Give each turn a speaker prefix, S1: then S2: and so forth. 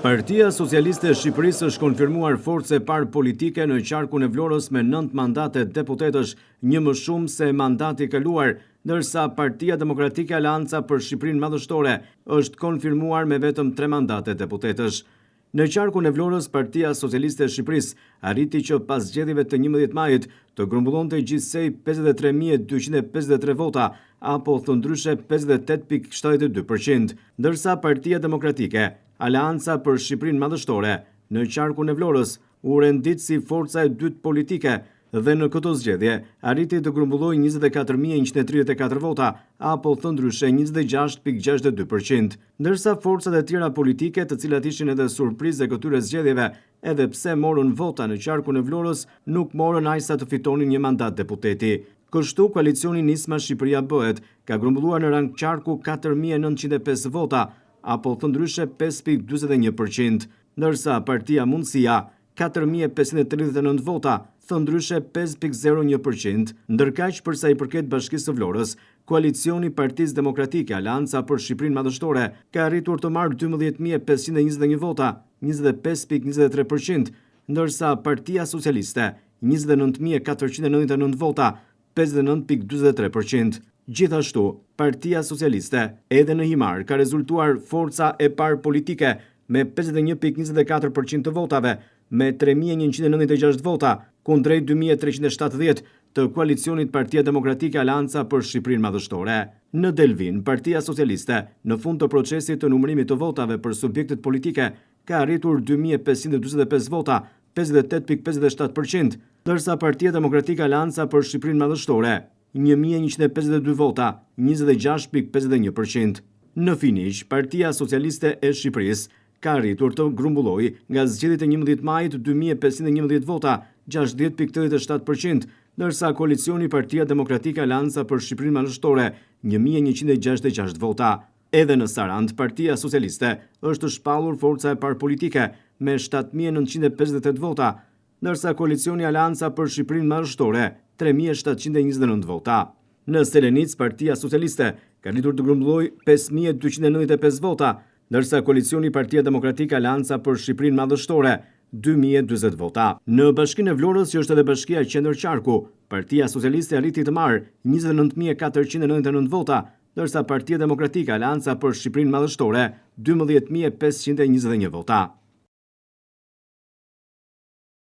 S1: Partia Socialiste e Shqipërisë është konfirmuar forcë e parë politike në qarkun e Vlorës me 9 mandate deputetësh, një më shumë se mandati i kaluar, ndërsa Partia Demokratike Aleanca për Shqipërinë Madhështore është konfirmuar me vetëm 3 mandate deputetësh. Në qarkun e Vlorës, Partia Socialiste e Shqipërisë arriti që pas zgjedhjeve të 11 majit të grumbullonte gjithsej 53.253 vota, apo thëndryshe 58.72%, ndërsa Partia Demokratike Aleanca për Shqipërinë Madhështore në qarkun e Vlorës u rendit si forca e dytë politike dhe në këto zgjedhje arriti të grumbullojë 24.134 vota, apo thëndryshe 26.62%, ndërsa forcat e tjera politike, të cilat ishin edhe surprizë e këtyre zgjedhjeve, edhe pse morën vota në qarkun e Vlorës, nuk morën aq sa të fitonin një mandat deputeti. Kështu, koalicioni Nisma Shqipëria Bëhet ka grumbulluar në rang qarku 4.905 vota, apo thëndryshe 5.41%, ndërsa Partia Mundësia 4.539 vota, thëndryshe 5.01%, ndërkaq përsa i përket Bashkisë së Vlorës, koalicioni Partisë Demokratike Aleanca për Shqipërinë Madhështore ka arritur të marrë 12.521 vota, 25.23%, ndërsa Partia Socialiste 29.499 vota, 59.43%. Gjithashtu, Partia Socialiste edhe në Himar ka rezultuar forca e parë politike me 51.24% të votave, me 3.196 vota, kundrejt 2.370 të koalicionit Partia Demokratike Aleanca për Shqipërinë Madhështore. Në Delvin, Partia Socialiste, në fund të procesit të numërimit të votave për subjektet politike, ka arritur 2.545 vota, 58.57%, ndërsa Partia Demokratike Aleanca për Shqipërinë Madhështore 1.152 vota, 26.51%. Në finish, Partia Socialiste e Shqipërisë ka arritur të grumbullojë nga zgjedhjet e 11 majit 2.511 vota, 60.87%, ndërsa koalicioni Partia Demokratike Aleanca për Shqipërinë Madhështore 1.166 vota. Edhe në Sarand, Partia Socialiste është shpallur forca e parë politike me 7.958 vota, ndërsa koalicioni Aleanca për Shqipërinë Madhështore 3.729 vota. Në Selenic, Partia Socialiste ka arritur të grumbullojë 5.295 vota, ndërsa koalicioni Partia Demokratike Aleanca për Shqipërinë Madhështore 2.020 vota. Në Bashkinë e Vlorës, që është edhe bashkia qendër qarku, Partia Socialiste arriti të marrë 29.499 vota, ndërsa Partia Demokratike Aleanca për Shqipërinë Madhështore 12.521 vota.